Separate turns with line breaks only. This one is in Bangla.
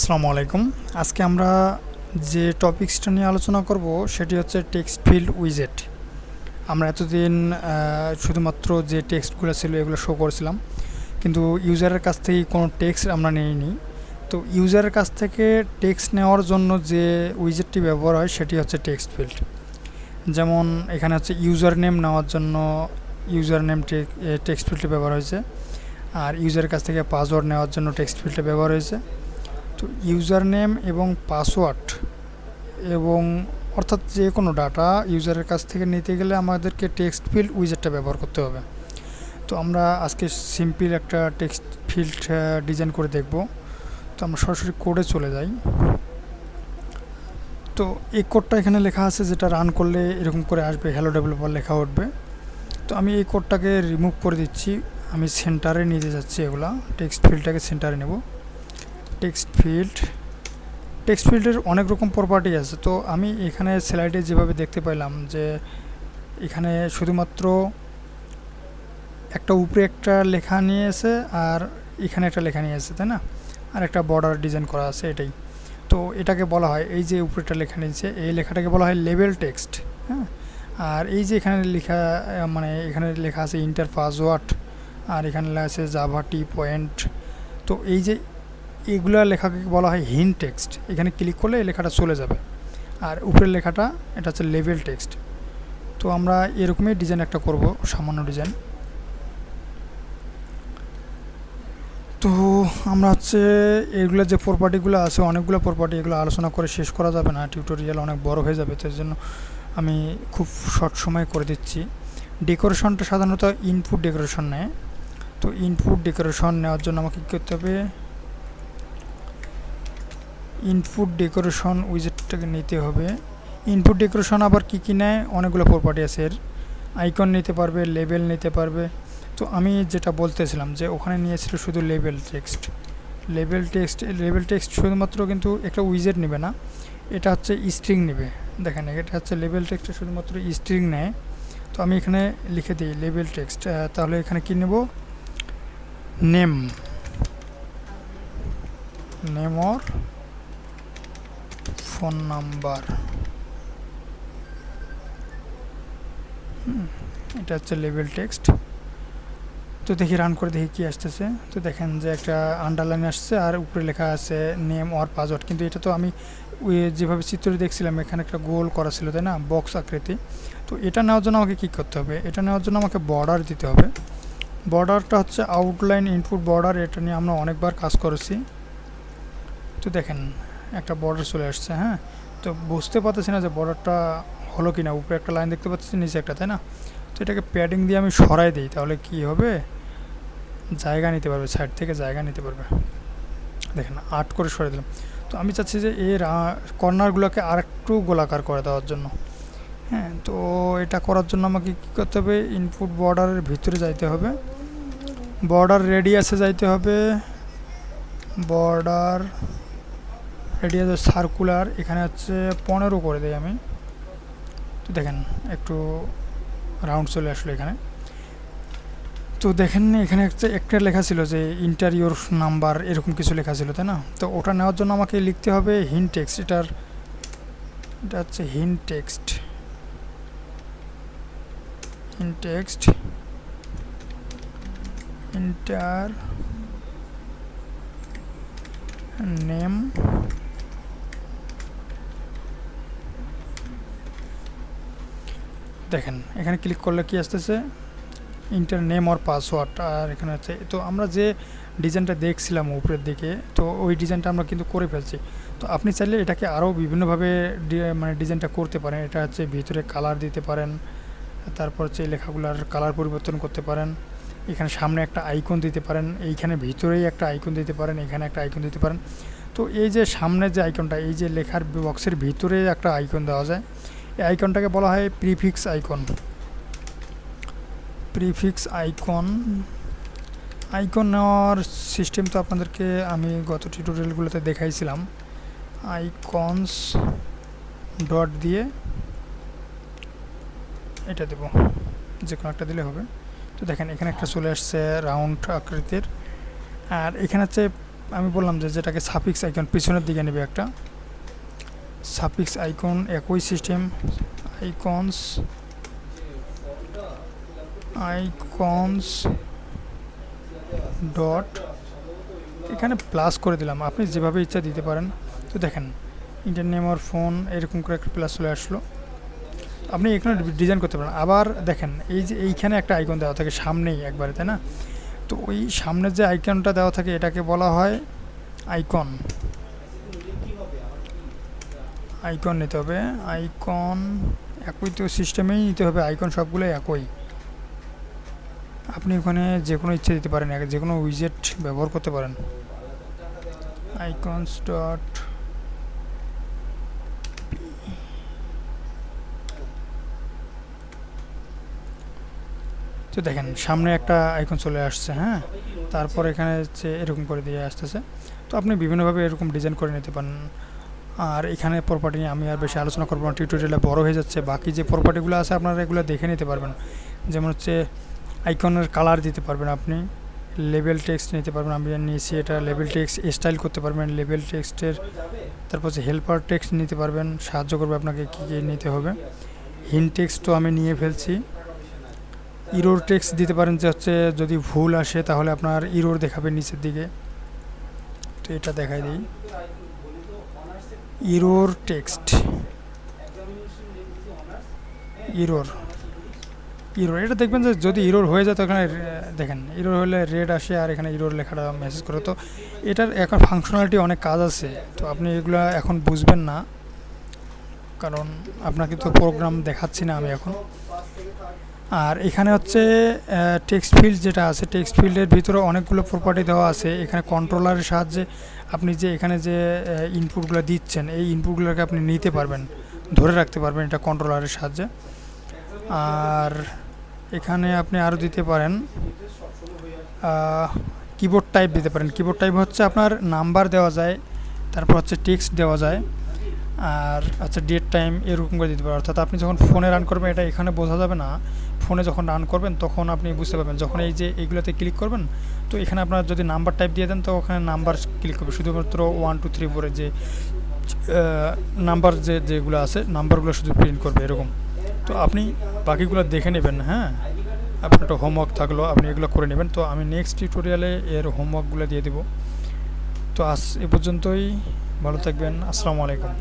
আসসালামু আলাইকুম। আজকে আমরা যে টপিকসটা নিয়ে আলোচনা করব সেটি হচ্ছে টেক্সটফিল্ড উইজেট। আমরা এতদিন শুধুমাত্র যে টেক্সটগুলো ছিল এগুলো শো করেছিলাম, কিন্তু ইউজারের কাছ থেকে কোনো টেক্সট আমরা নিইনি। তো ইউজারের কাছ থেকে টেক্সট নেওয়ার জন্য যে উইজেটটি ব্যবহার হয় সেটি হচ্ছে টেক্সটফিল্ড। যেমন এখানে হচ্ছে ইউজার নেম নেওয়ার জন্য ইউজার নেম টেক্সটফিল্ডে ব্যবহার হয়েছে, আর ইউজারের কাছ থেকে পাসওয়ার্ড নেওয়ার জন্য টেক্সটফিল্ডে ব্যবহার হয়েছে। তো ইউজার নেম এবং পাসওয়ার্ড এবং অর্থাৎ যে কোনো ডাটা ইউজারের কাছ থেকে নিতে গেলে আমাদেরকে টেক্সটফিল্ড উইজেটটা ব্যবহার করতে হবে। তো আমরা আজকে সিম্পল একটা টেক্সটফিল্ড ডিজাইন করে দেখব। তো আমরা সরাসরি কোডে চলে যাই। তো এই কোডটা এখানে লেখা আছে, যেটা রান করলে এরকম করে আসবে, হ্যালো ডেভেলপার লেখা উঠবে। তো আমি এই কোডটাকে রিমুভ করে দিচ্ছি, আমি সেন্টারে নিতে যাচ্ছি। এগুলা টেক্সটফিল্ডটাকে সেন্টারে নেব। টেক্সটফিল্ডের অনেক রকম প্রপার্টি আছে। তো আমি এখানে স্লাইডে যেভাবে দেখতে পাইলাম যে এখানে শুধুমাত্র একটা উপরে একটা লেখা নিয়েছে আর এখানে একটা লেখা নিয়েছে, তাই না? আর একটা বর্ডার ডিজাইন করা আছে, এটাই। তো এটাকে বলা হয়, এই যে উপরেটা লেখা নিয়েছে এই লেখাটাকে বলা হয় লেবেল টেক্সট। হ্যাঁ, আর এই যে এখানে লেখা মানে এখানে লেখা আছে ইন্টার পাসওয়ার্ড, আর এখানে লেখা আছে জাভা টি পয়েন্ট। তো এই যে এগুলা লেখাকে বলা হয় হিন্ট টেক্সট। এখানে ক্লিক করলে এই লেখাটা চলে যাবে, আর উপরের লেখাটা এটা হচ্ছে লেভেল টেক্সট। তো আমরা এরকমই ডিজাইন একটা করব, সামান্য ডিজাইন। তো আমরা হচ্ছে এগুলো যে প্রপার্টিগুলো আছে, অনেকগুলো প্রপার্টি, এগুলো আলোচনা করে শেষ করা যাবে না, টিউটোরিয়াল অনেক বড় হয়ে যাবে। তো এর জন্য আমি খুব শর্ট সময় করে দিচ্ছি। ডেকোরেশনটা সাধারণত ইনপুট ডেকোরেশন নেয়। তো ইনপুট ডেকোরেশন নেওয়ার জন্য আমাকে কী করতে হবে, ইনপুট ডেকোরেশন উইজেটটাকে নিতে হবে। ইনপুট ডেকোরেশন আবার কি নেয়, অনেকগুলো প্রপার্টি আছে এর। আইকন নিতে পারবে, লেবেল নিতে পারবে। তো আমি যেটা বলতেছিলাম যে ওখানে নিয়েছিল শুধু লেবেল টেক্সট শুধুমাত্র, কিন্তু একটা উইজেট নেবে না, এটা হচ্ছে স্ট্রিং নেবে। দেখেন এটা হচ্ছে লেবেল টেক্সটে শুধুমাত্র স্ট্রিং নেয়। তো আমি এখানে লিখে দিই লেবেল টেক্সট। তাহলে এখানে কি নেব, নেম অর ফোন নাম্বার। এটা হচ্ছে লেবেল টেক্সট। তো দেখি রান করে দেখি কি আসতেছে। তো দেখেন যে একটা আন্ডারলাইন আসছে আর উপরে লেখা আছে নেম অর পাসওয়ার্ড। কিন্তু এটা তো আমি যেভাবে চিত্রে দেখছিলাম এখানে একটা গোল করা ছিল, তাই না, বক্স আকৃতি। তো এটা নেওয়ার জন্য আমাকে কী করতে হবে, এটা নেওয়ার জন্য আমাকে বর্ডার দিতে হবে। বর্ডারটা হচ্ছে আউটলাইন ইনপুট বর্ডার, এটা নিয়ে আমরা অনেকবার কাজ করেছি। তো দেখেন একটা বর্ডার চলে আসছে। হ্যাঁ, তো বুঝতে পারতেছি না যে বর্ডারটা হলো কি না। উপরে একটা লাইন দেখতে পাচ্ছি, নিচে একটা, তাই না? তো এটাকে প্যাডিং দিয়ে আমি সরাই দিই, তাহলে কি হবে, জায়গা নিতে পারবে, সাইড থেকে জায়গা নিতে পারবে। দেখেন 8 করে সরিয়ে দিলাম। তো আমি চাচ্ছি যে এর কর্নারগুলোকে আরেকটু গোলাকার করে দেওয়ার জন্য। হ্যাঁ, তো এটা করার জন্য আমাকে কী করতে হবে, ইনপুট বর্ডারের ভিতরে যাইতে হবে, বর্ডার রেডিয়াসে যাইতে হবে, বর্ডার রেডিয়াস সার্কুলার এখানে হচ্ছে 15 করে দেই আমি। তো দেখেন একটু রাউন্ড চলে আসলো এখানে। তো দেখেন এখানে একটা লেখা ছিল যে ইন্টারিয়র নাম্বার, এরকম কিছু লেখা ছিল, তাই না? তো ওটা নেওয়ার জন্য আমাকে লিখতে হবে হিন্ট টেক্সট। এটা হচ্ছে হিন্ট টেক্সট ইন্টার নেম দেখেন এখানে ক্লিক করলে কি আসতেছে, ইন্টার নেম অর পাসওয়ার্ড। আর এখানে হচ্ছে, তো আমরা যে ডিজাইনটা দেখছিলাম উপরের দিকে, তো ওই ডিজাইনটা আমরা কিন্তু করে ফেলছি। তো আপনি চাইলে এটাকে আরও বিভিন্নভাবে মানে ডিজাইনটা করতে পারেন। এটা হচ্ছে ভিতরে কালার দিতে পারেন, তারপর হচ্ছে লেখাগুলোর কালার পরিবর্তন করতে পারেন। এখানে সামনে একটা আইকন দিতে পারেন, এইখানে ভিতরেই একটা আইকন দিতে পারেন, এখানে একটা আইকন দিতে পারেন। তো এই যে সামনে যে আইকনটা, এই যে লেখার বক্সের ভিতরে একটা আইকন দেওয়া যায়, এই আইকনটাকে বলা হয় প্রিফিক্স আইকন নেওয়ার সিস্টেম তো আপনাদেরকে আমি গত টিউটোরিয়ালগুলোতে দেখাইছিলাম। আইকনস ডট দিয়ে এটা দেব, যে কোনো একটা দিলে হবে। তো দেখেন এখানে একটা চলে আসছে রাউন্ড আকৃতির, আর এখানে হচ্ছে আমি বললাম যে যেটাকে সাফিক্স আইকন পিছনের দিকে নেবে একটা সাফিক্স আইকন একই সিস্টেম আইকনস আইকনস ডট এখানে প্লাস করে দিলাম, আপনি যেভাবে ইচ্ছা দিতে পারেন। তো দেখেন ইন্টার নেম আর ফোন এরকম করে একটা প্লাস চলে আসলো, আপনি এখানে ডিজাইন করতে পারেন। আবার দেখেন এই যে এইখানে একটা আইকন দেওয়া থাকে সামনেই একবারে, তাই না? তো ওই সামনের যে আইকনটা দেওয়া থাকে এটাকে বলা হয় আইকন। আইকন নিতে হবে, আইকন একই তো সিস্টেমেই নিতে হবে, আইকন সবগুলো একই। আপনি ওখানে যে কোনো ইচ্ছে দিতে পারেন, যে কোনো উইজেট ব্যবহার করতে পারেন। আইকনস ডট তো দেখেন সামনে একটা আইকন চলে আসছে, হ্যাঁ। তারপর এখানে হচ্ছে এরকম করে দিয়ে আসতেছে। তো আপনি বিভিন্নভাবে এরকম ডিজাইন করে নিতে পারেন। আর এখানে প্রপার্টি নিয়ে আমি আর বেশি আলোচনা করবো না, টিউটোরিয়ালে বড় হয়ে যাচ্ছে। বাকি যে প্রপার্টিগুলো আছে আপনারা এগুলো দেখে নিতে পারবেন। যেমন হচ্ছে আইকনের কালার দিতে পারবেন আপনি, লেবেল টেক্সট নিতে পারবেন, আমি নিয়েছি এটা লেবেল টেক্সট স্টাইল করতে পারবেন লেবেল টেক্সটের। তারপর হচ্ছে হেল্পার টেক্সট নিতে পারবেন, সাহায্য করবে আপনাকে কী কী নিতে হবে। হিন্ট টেক্সটও আমি নিয়ে ফেলছি। ইরোর টেক্সট দিতে পারেন, যে হচ্ছে যদি ভুল আসে তাহলে আপনার ইরোর দেখাবে নিচের দিকে। তো এটা দেখাই দিই, ইরোর টেক্সট, ইরোর ইরোর এটা দেখবেন যে যদি ইরোর হয়ে যায় তো এখানে দেখেন ইরোর হলে রেড আসে আর এখানে ইরোর লেখাটা মেসেজ করে। তো এটার এখন ফাংশনালিটি অনেক কাজ আছে, তো আপনি এগুলো এখন বুঝবেন না কারণ আপনাকে তো প্রোগ্রাম দেখাচ্ছি না আমি এখন। আর এখানে হচ্ছে টেক্সট ফিল্ড যেটা আছে, টেক্সট ফিল্ডের ভিতরে অনেকগুলো প্রপার্টি দেওয়া আছে। এখানে কন্ট্রোলারের সাহায্যে আপনি যে এখানে যে ইনপুটগুলো দিচ্ছেন এই ইনপুটগুলোকে আপনি নিতে পারবেন, ধরে রাখতে পারবেন এটা কন্ট্রোলারের সাহায্যে। আর এখানে আপনি আরও দিতে পারেন কিবোর্ড টাইপ দিতে পারেন। কিবোর্ড টাইপ হচ্ছে আপনার নাম্বার দেওয়া যায়, তারপর হচ্ছে টেক্সট দেওয়া যায়, আর আচ্ছা ডেট টাইম এরকম করে দিতে পারেন। অর্থাৎ আপনি যখন ফোনে রান করবেন এটা এখানে বোঝা যাবে না, ফোনে যখন রান করবেন তখন আপনি বুঝতে পারবেন। যখন এই যে এইগুলোতে ক্লিক করবেন তো এখানে আপনার যদি নাম্বার টাইপ দিয়ে দেন তো ওখানে নাম্বার ক্লিক করবে, শুধুমাত্র 1 2 3 4 যে নাম্বার যেগুলো আছে নাম্বারগুলো শুধু প্রিন্ট করবে এরকম। তো আপনি বাকিগুলো দেখে নেবেন, হ্যাঁ। আপনার একটা হোমওয়ার্ক থাকলো, আপনি এগুলো করে নেবেন। তো আমি নেক্সট টিউটোরিয়ালে এর হোমওয়ার্কগুলো দিয়ে দেবো। তো আজ এ পর্যন্তই, ভালো থাকবেন, আসসালামু আলাইকুম।